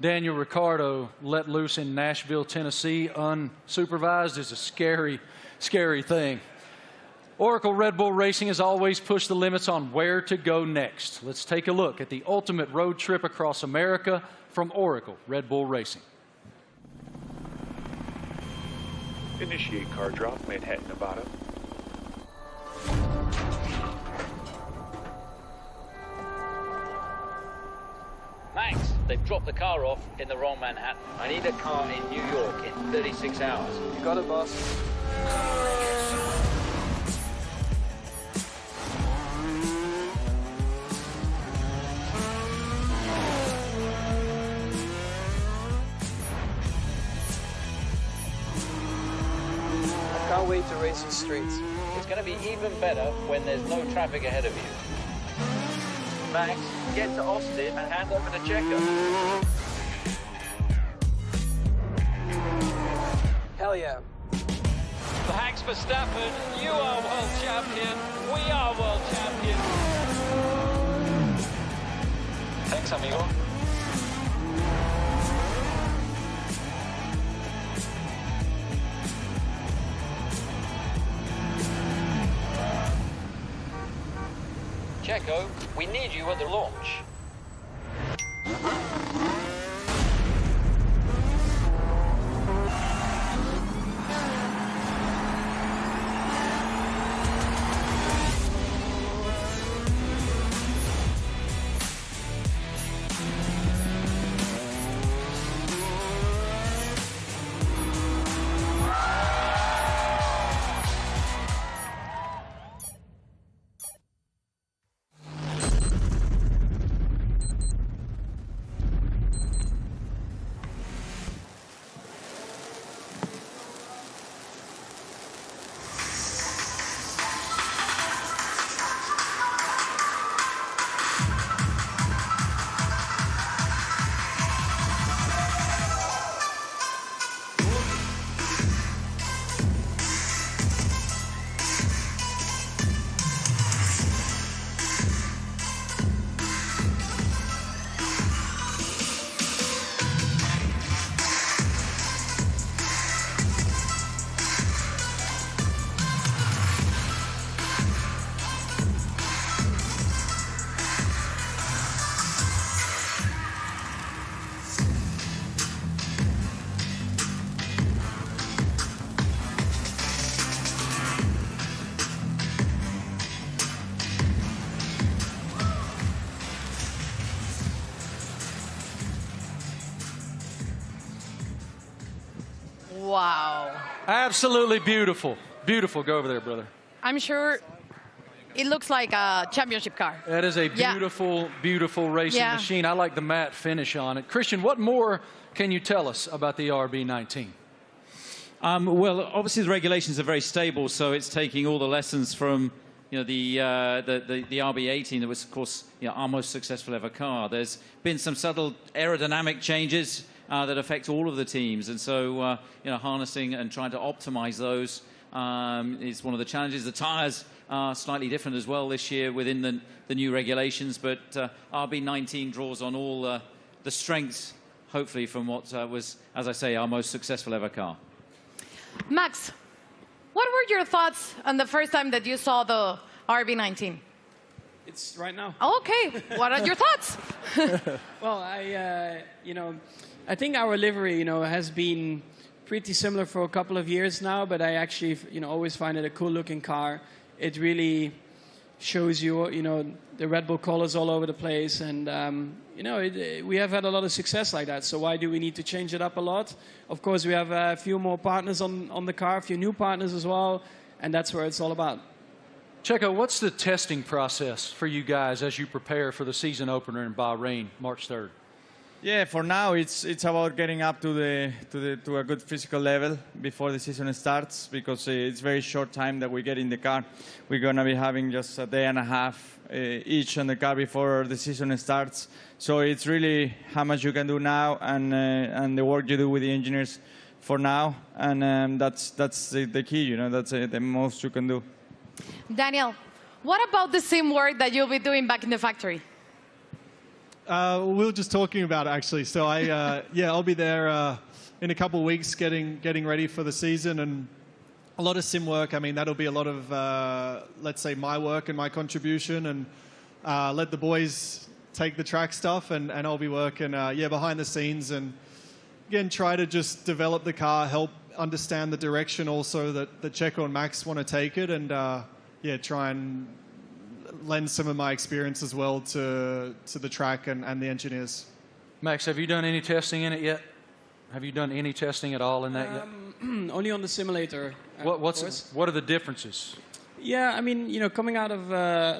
Daniel Ricciardo let loose in Nashville, Tennessee, unsupervised is a scary, scary thing. Oracle Red Bull Racing has always pushed the limits on where to go next. Let's take a look at the ultimate road trip across America from Oracle Red Bull Racing. Initiate car drop, Manhattan, Nevada. Max, they've dropped the car off in the wrong Manhattan. I need a car in New York in 36 hours. You got it, boss. I can't wait to race these streets. It's going to be even better when there's no traffic ahead of you. Max, get to Austin and hand over to Checo. Hell yeah. Thanks, Verstappen. You are world champion. We are world champion. Thanks, amigo. Checo, we need you at the launch. Wow. Absolutely beautiful. Beautiful. Go over there, brother. I'm sure it looks like a championship car. That is a beautiful, beautiful racing machine. I like the matte finish on it. Christian, what more can you tell us about the RB19? Well, obviously the regulations are very stable, so it's taking all the lessons from the RB18 that was, of course, our most successful ever car. There's been some subtle aerodynamic changes that affect all of the teams, and so harnessing and trying to optimize those is one of the challenges. The tires are slightly different as well this year within the new regulations, but RB19 draws on all the strengths, hopefully, from what was, as I say, our most successful ever car. Max, what were your thoughts on the first time that you saw the RB19? It's right now. Okay, what are your thoughts? Well, I think our livery, has been pretty similar for a couple of years now, but I actually, always find it a cool-looking car. It really shows you, the Red Bull colors all over the place, and we have had a lot of success like that. So why do we need to change it up a lot? Of course, we have a few more partners on the car, a few new partners as well, and that's where it's all about. Checo, what's the testing process for you guys as you prepare for the season opener in Bahrain, March 3rd? Yeah, for now it's about getting up to a good physical level before the season starts, because it's very short time that we get in the car. We're gonna be having just a day and a half each on the car before the season starts. So it's really how much you can do now and the work you do with the engineers for now, and that's the key. That's the most you can do. Daniel, what about the sim work that you'll be doing back in the factory? We were just talking about it, actually. So I'll be there in a couple of weeks getting ready for the season, and a lot of sim work. I mean, that'll be a lot of, let's say, my work and my contribution, and let the boys take the track stuff, and I'll be working, behind the scenes, and again, try to just develop the car, help understand the direction also that Checo and Max want to take it, and try and lend some of my experience as well to the track and the engineers. Max, have you done any testing in it yet? Have you done any testing at all in that yet? Only on the simulator. What are the differences? Yeah, I mean, coming out of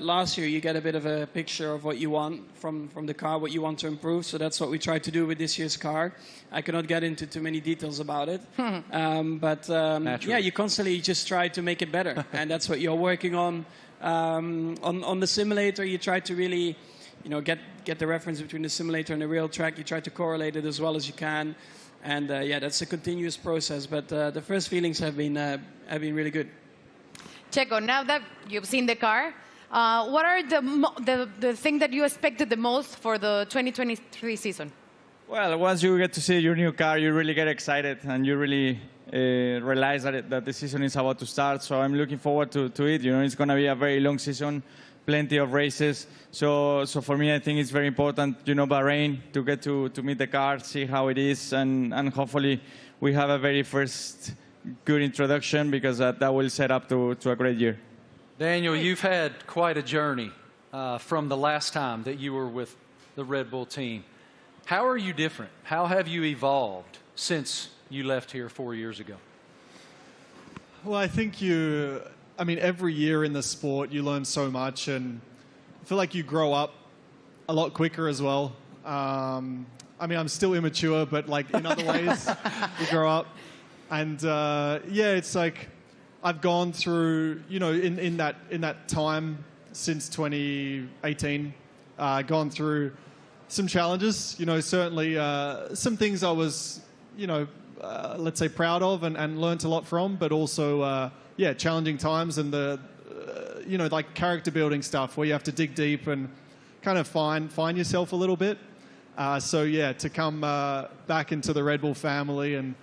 last year, you get a bit of a picture of what you want from the car, what you want to improve. So that's what we tried to do with this year's car. I cannot get into too many details about it. You constantly just try to make it better. And that's what you're working on. On the simulator, you try to really, get the reference between the simulator and the real track. You try to correlate it as well as you can. And that's a continuous process. But the first feelings have been really good. Checo, now that you've seen the car, what are the thing that you expected the most for the 2023 season? Well, once you get to see your new car, you really get excited, and you really realize that the season is about to start. So I'm looking forward to it. It's going to be a very long season, plenty of races. So for me, I think it's very important, Bahrain, to get to meet the car, see how it is, and hopefully we have a very first good introduction, because that will set up to a great year. Daniel, you've had quite a journey from the last time that you were with the Red Bull team. How are you different? How have you evolved since you left here 4 years ago? Well, I think every year in the sport you learn so much, and I feel like you grow up a lot quicker as well. I'm still immature, but in other ways you grow up. And it's like I've gone through, in that time since 2018, gone through some challenges. Certainly some things I was, let's say proud of and learnt a lot from, but also challenging times, and the character building stuff where you have to dig deep and kind of find yourself a little bit. To come back into the Red Bull family and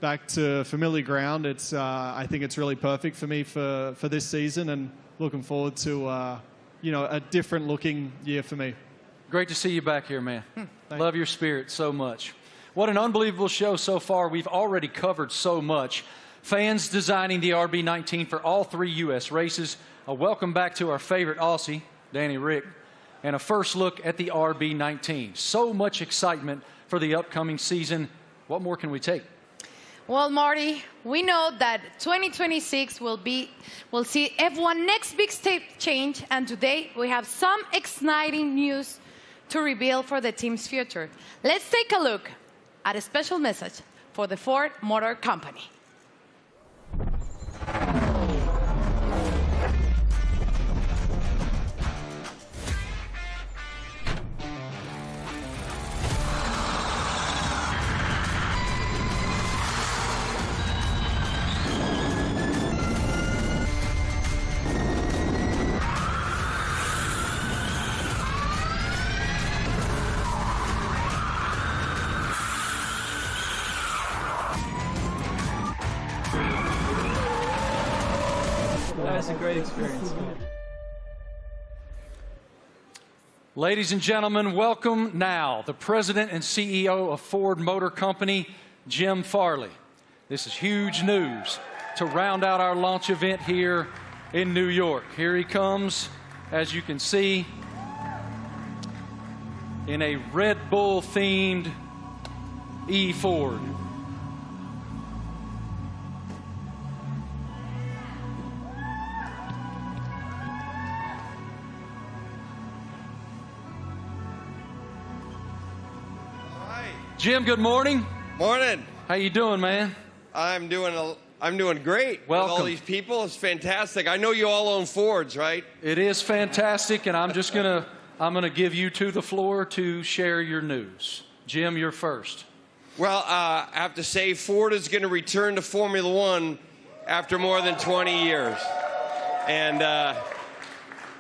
back to familiar ground, I think it's really perfect for me for this season, and looking forward to a different looking year for me. Great to see you back here, man. Love your spirit so much. What an unbelievable show so far. We've already covered so much. Fans designing the RB19 for all 3 U.S. races. A welcome back to our favorite Aussie, Danny Rick, and a first look at the RB19. So much excitement for the upcoming season. What more can we take? Well, Marty, we know that 2026 will see F1 next big step change, and today we have some exciting news to reveal for the team's future. Let's take a look at a special message for the Ford Motor Company. That was a great experience. Ladies and gentlemen, welcome now the President and CEO of Ford Motor Company, Jim Farley. This is huge news to round out our launch event here in New York. Here he comes, as you can see, in a Red Bull-themed E-Ford. Jim, good morning. Morning. How you doing, man? I'm doing great. Welcome. With all these people, it's fantastic. I know you all own Fords, right? It is fantastic, and I'm gonna give you the floor to share your news. Jim, you're first. Well, I have to say Ford is going to return to Formula One after more than 20 years. And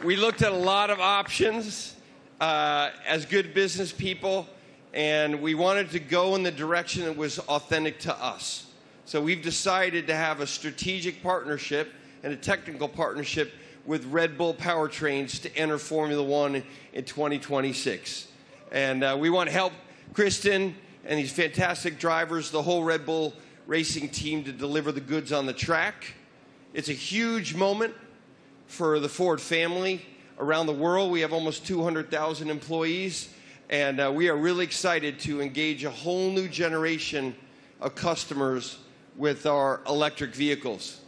we looked at a lot of options as good business people, and we wanted to go in the direction that was authentic to us. So we've decided to have a strategic partnership and a technical partnership with Red Bull Powertrains to enter Formula One in 2026. And we want to help Kristen and these fantastic drivers, the whole Red Bull racing team, to deliver the goods on the track. It's a huge moment for the Ford family around the world. We have almost 200,000 employees. And we are really excited to engage a whole new generation of customers with our electric vehicles.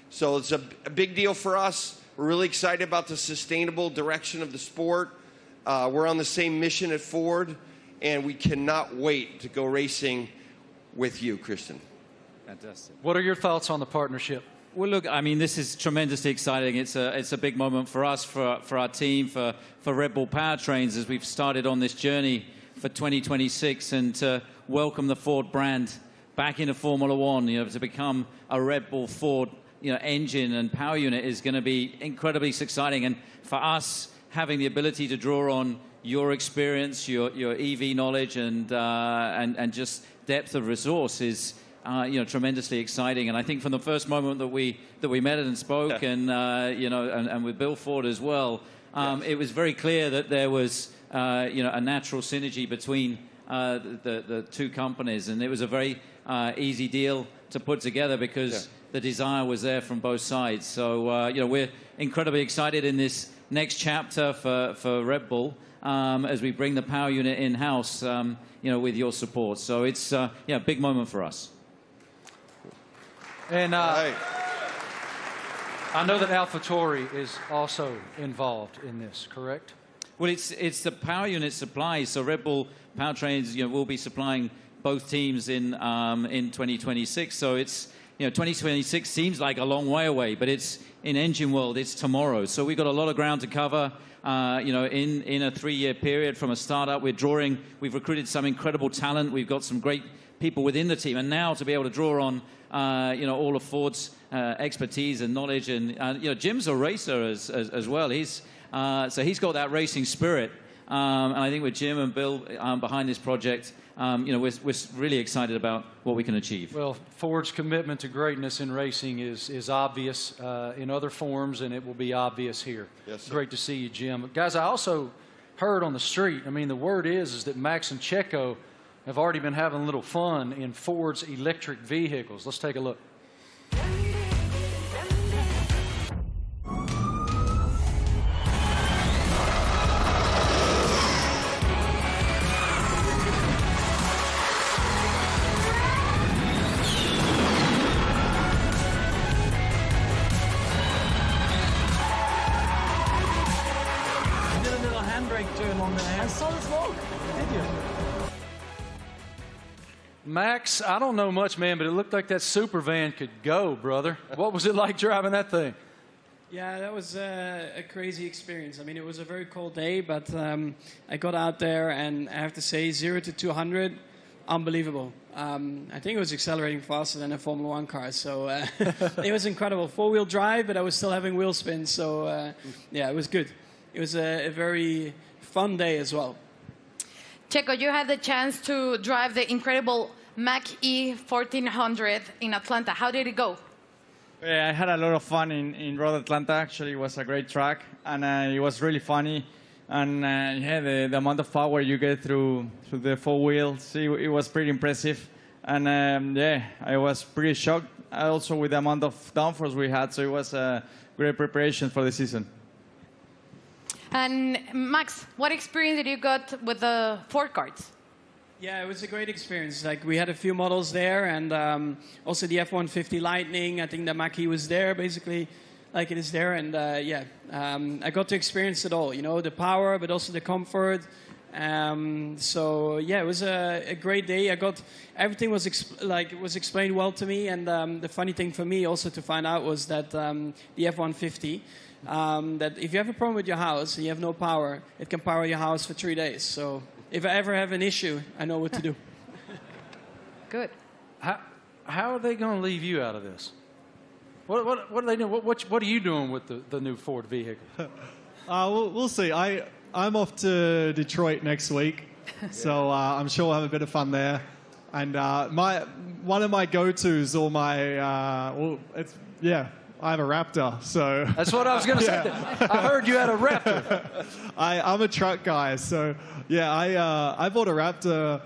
So it's a big deal for us. We're really excited about the sustainable direction of the sport. We're on the same mission at Ford, and we cannot wait to go racing with you, Kristen. Fantastic. What are your thoughts on the partnership? Well, look, I mean, this is tremendously exciting. It's a big moment for us, for our team, for Red Bull Powertrains as we've started on this journey for 2026 and to welcome the Ford brand back into Formula One. You know, to become a Red Bull Ford, engine and power unit is going to be incredibly exciting. And for us, having the ability to draw on your experience, your EV knowledge, and just depth of resource is tremendously exciting. And I think from the first moment that we met and spoke, and with Bill Ford as well, it was very clear that there was a natural synergy between the two companies, and it was a very easy deal to put together because the desire was there from both sides. So we're incredibly excited in this next chapter for Red Bull as we bring the power unit in-house, with your support. So it's a big moment for us. And I know that AlphaTauri is also involved in this, correct? Well, it's the power unit supply. So Red Bull Powertrains, will be supplying both teams in 2026. So it's 2026 seems like a long way away, but it's in engine world. It's tomorrow. So we've got a lot of ground to cover. In a 3-year period from a startup, we've recruited some incredible talent. We've got some great people within the team, and now to be able to draw on all of Ford's expertise and knowledge, and Jim's a racer as well. He's got that racing spirit, and I think with Jim and Bill behind this project, we're really excited about what we can achieve. Well, Ford's commitment to greatness in racing is obvious in other forms, and it will be obvious here. Yes, sir. Great to see you, Jim. Guys, I also heard on the street, the word is that Max and Checo have already been having a little fun in Ford's electric vehicles. Let's take a look. You did a little handbrake turn on the hand. I saw the smoke. Did you? Max, I don't know much, man, but it looked like that super van could go, brother. What was it like driving that thing? Yeah, that was a crazy experience. It was a very cold day, but I got out there, and I have to say, 0 to 200, unbelievable. I think it was accelerating faster than a Formula One car, so it was incredible. 4-wheel drive, but I was still having wheel spin, so it was good. It was a very fun day as well. Checo, you had the chance to drive the incredible Mach-E 1400 in Atlanta. How did it go? Yeah, I had a lot of fun in Road Atlanta. Actually, it was a great track, and it was really funny. And yeah, the amount of power you get through the four wheels, it was pretty impressive. And yeah, I was pretty shocked also with the amount of downforce we had. So it was a great preparation for the season. And Max, what experience did you got with the Ford carts? Yeah, it was a great experience. Like, we had a few models there, and also the F-150 Lightning. I think the Mach-E was there, basically, like it is there. And yeah, I got to experience it all. You know, the power, but also the comfort. So yeah, it was a great day. Everything was was explained well to me. And the funny thing for me also to find out was that the F-150. That if you have a problem with your house and you have no power, it can power your house for 3 days. So if I ever have an issue, I know what to do. Good. How are they going to leave you out of this? What are they doing? What are you doing with the new Ford vehicle? We'll see. I'm off to Detroit next week, so I'm sure we'll have a bit of fun there. And one of my go-tos, or my I have a Raptor, so... That's what I was going to say. I heard you had a Raptor. I'm a truck guy, so yeah, I bought a Raptor,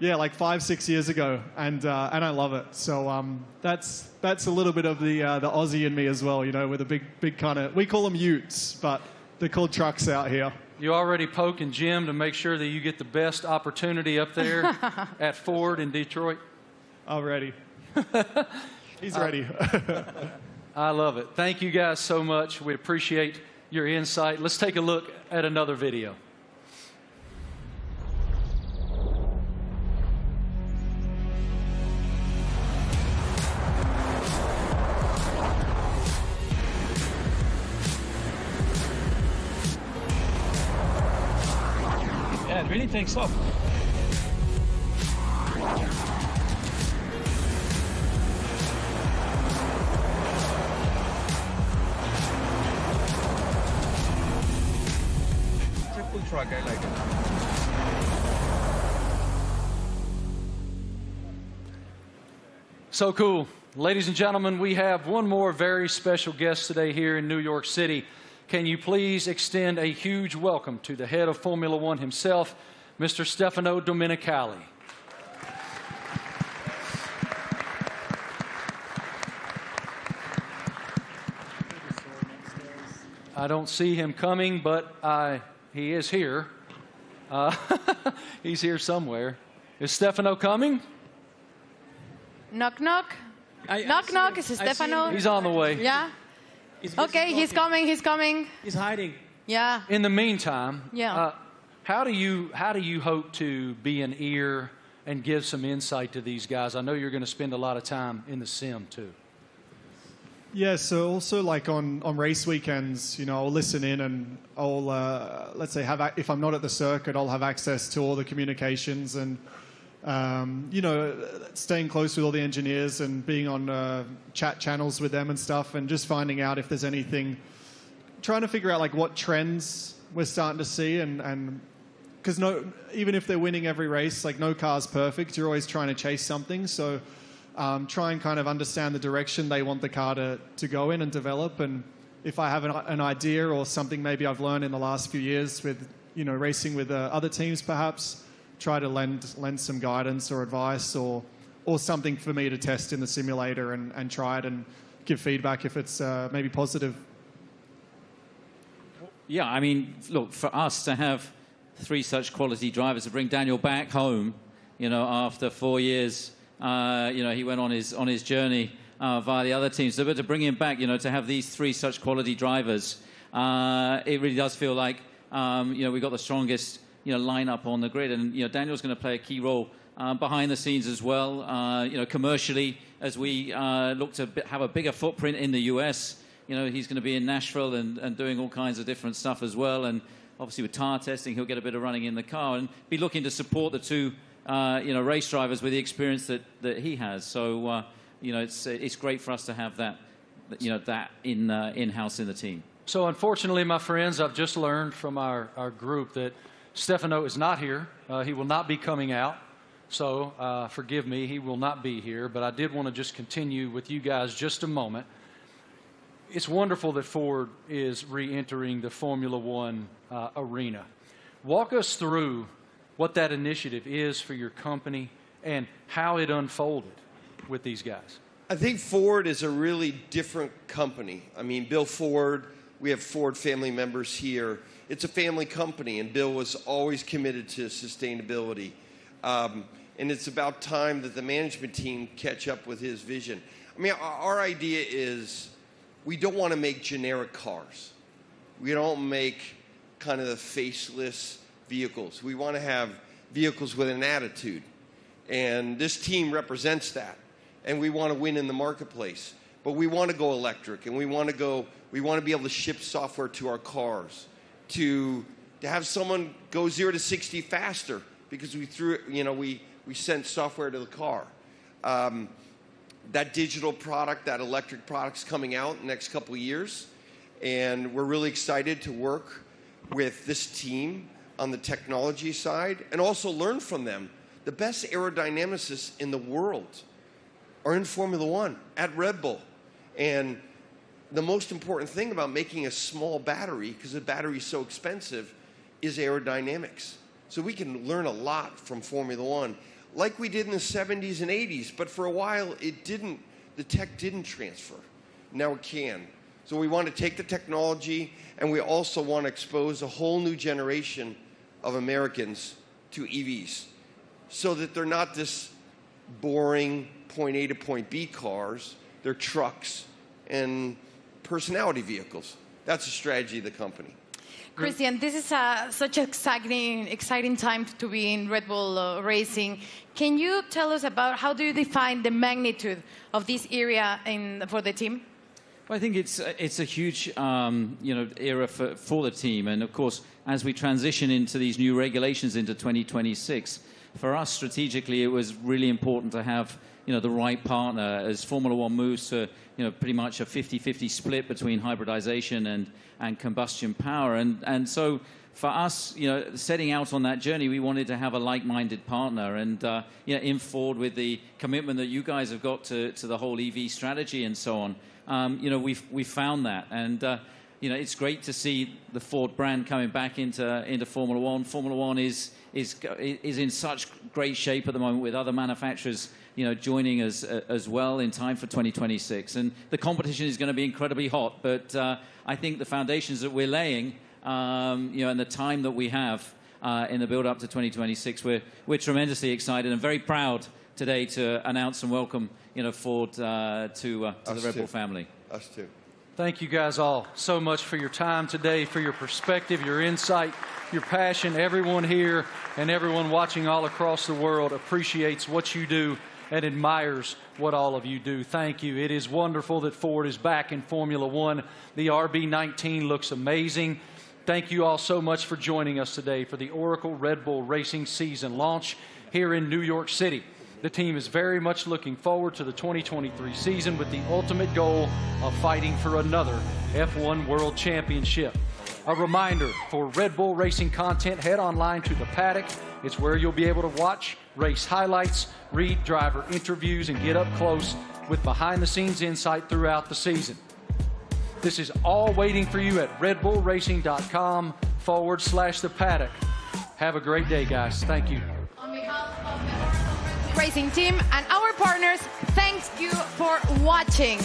like 5-6 years ago, and I love it. So that's a little bit of the Aussie in me as well, you know, with a big kind of... We call them utes, but they're called trucks out here. You already poking Jim to make sure that you get the best opportunity up there at Ford in Detroit? Already. He's ready. I love it. Thank you guys so much. We appreciate your insight. Let's take a look at another video. Yeah, it really takes off. Truck, I like it. So cool. Ladies and gentlemen, we have one more very special guest today here in New York City. Can you please extend a huge welcome to the head of Formula One himself, Mr. Stefano Domenicali. I don't see him coming, but he is here. He's here somewhere. Is Stefano coming? Knock, knock. Knock, knock. Is Stefano? He's on the way. Yeah? Okay, he's coming. He's coming. He's hiding. Yeah. In the meantime, yeah. How do you hope to be an ear and give some insight to these guys? I know you're going to spend a lot of time in the sim, too. Yeah, so also like on race weekends, you know, I'll listen in and I'll, let's say, if I'm not at the circuit, I'll have access to all the communications and, you know, staying close with all the engineers and being on chat channels with them and stuff and just finding out if there's anything, trying to figure out like what trends we're starting to see and because even if they're winning every race, like no car's perfect, you're always trying to chase something, so... try and kind of understand the direction they want the car to go in and develop. And if I have an idea or something maybe I've learned in the last few years with, you know, racing with other teams perhaps, try to lend some guidance or advice or something for me to test in the simulator and try it and give feedback if it's maybe positive. Yeah, I mean, look, for us to have 3 such quality drivers, to bring Daniel back home, you know, after 4 years... you know, he went on his journey via the other teams. So, but to bring him back, you know, to have these 3 such quality drivers, it really does feel like, you know, we've got the strongest, you know, lineup on the grid. And, you know, Daniel's going to play a key role behind the scenes as well, you know, commercially, as we look to have a bigger footprint in the US. You know, he's going to be in Nashville and doing all kinds of different stuff as well. And obviously with tire testing, he'll get a bit of running in the car and be looking to support the 2 you know, race drivers with the experience that he has. So, you know, it's great for us to have that, you know, that in-house in the team. So, unfortunately, my friends, I've just learned from our group that Stefano is not here. He will not be coming out. So, forgive me, he will not be here. But I did want to just continue with you guys just a moment. it's wonderful that Ford is re-entering the Formula One arena. Walk us through what that initiative is for your company and how it unfolded with these guys. I think Ford is a really different company. I mean, Bill Ford, we have Ford family members here. It's a family company, and Bill was always committed to sustainability. And it's about time that the management team catch up with his vision. I mean, our idea is we don't want to make generic cars. We don't make kind of the faceless vehicles. We want to have vehicles with an attitude. And this team represents that. And we want to win in the marketplace. But we want to go electric, and we want to be able to ship software to our cars, to have someone go 0 to 60 faster because we sent software to the car. That digital product, that electric product's coming out in the next couple of years, and we're really excited to work with this team on the technology side and also learn from them. The best aerodynamicists in the world are in Formula One at Red Bull. And the most important thing about making a small battery, because the battery is so expensive, is aerodynamics. So we can learn a lot from Formula One, like we did in the 70s and 80s, but for a while the tech didn't transfer. Now it can. So we want to take the technology, and we also want to expose a whole new generation of Americans to EVs so that they're not this boring point A to point B cars. They're trucks and personality vehicles. That's the strategy of the company. Christian, this is such an exciting time to be in Red Bull Racing. Can you tell us about how do you define the magnitude of this area for the team? Well, I think it's a huge era for the team, and of course, as we transition into these new regulations into 2026, for us strategically, it was really important to have the right partner as Formula One moves to pretty much a 50-50 split between hybridization and combustion power, and so for us, setting out on that journey, we wanted to have a like-minded partner, and in Ford with the commitment that you guys have got to the whole EV strategy and so on. We found that, and it's great to see the Ford brand coming back into Formula One. Formula One is in such great shape at the moment with other manufacturers, joining us as well in time for 2026. And the competition is going to be incredibly hot, but I think the foundations that we're laying, and the time that we have in the build-up to 2026, we're tremendously excited and very proud today to announce and welcome Ford to the Red Bull family. Us too. Thank you guys all so much for your time today, for your perspective, your insight, your passion. Everyone here and everyone watching all across the world appreciates what you do and admires what all of you do. Thank you. It is wonderful that Ford is back in Formula One. The RB19 looks amazing. Thank you all so much for joining us today for the Oracle Red Bull Racing season launch here in New York City. The team is very much looking forward to the 2023 season with the ultimate goal of fighting for another F1 World Championship. A reminder, for Red Bull Racing content, head online to The Paddock. It's where you'll be able to watch race highlights, read driver interviews, and get up close with behind-the-scenes insight throughout the season. This is all waiting for you at redbullracing.com/The Paddock. Have a great day, guys. Thank you. On behalf of the Racing team and our partners, thank you for watching.